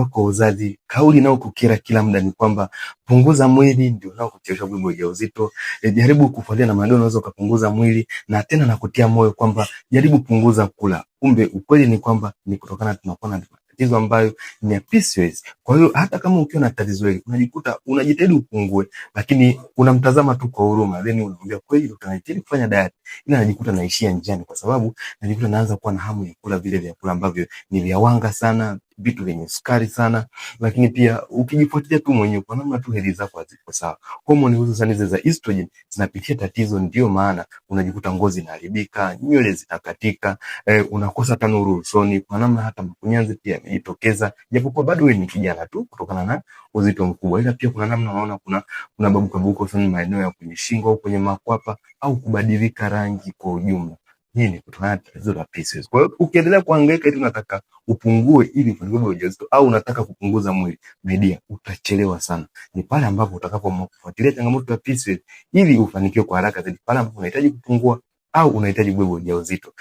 kwa uzazi, kauli inayokukera kila muda ni kwamba punguza mwili ndio unaokuchelewesha kubeba ujauzito. Jaribu kufuatilia namna gani unaweza ukapunguza mwili, na tena nakutia moyo kwamba jaribu punguza kula. Kumbe ukweli ni kwamba ni kutokana tunakuwa na tatizo ambayo ni ya PCOS. Kwa hiyo hata kama ukiwa na tatizo hili unajikuta unajitahidi upungue, lakini unamtazama tu kwa huruma, then unamwambia kweli utajitahidi kufanya diet, ila najikuta naishia njiani, kwa sababu najikuta naanza kuwa na hamu ya kula vile vyakula ambavyo ni vya wanga sana, vitu vyenye sukari sana. Lakini pia ukijifuatilia tu mwenyewe kwa namna tu heli zako haziko sawa, homoni hususan hizo za estrogen zinapitia tatizo, ndio maana unajikuta ngozi inaharibika, nywele zinakatika, unakosa tanuru usoni, kwa namna hata makunyanzi pia yamejitokeza, japokuwa bado wewe ni kijana tu kutokana na uzito mkubwa. Ila pia kuna namna unaona kuna babuka usoni, maeneo ya kwenye shingo au kwenye makwapa, au kubadilika rangi kwa ujumla. Hii ni kutokana na tatizo la PCOS. Kwa hiyo ukiendelea kuhangaika eti unataka upungue ili upungue ujauzito, au unataka kupunguza mwili, media, utachelewa sana. Ni pale ambapo utakapofuatilia changamoto ya PCOS ili ufanikiwe kwa haraka zaidi, pale ambapo unahitaji kupungua au unahitaji kubeba ujauzito.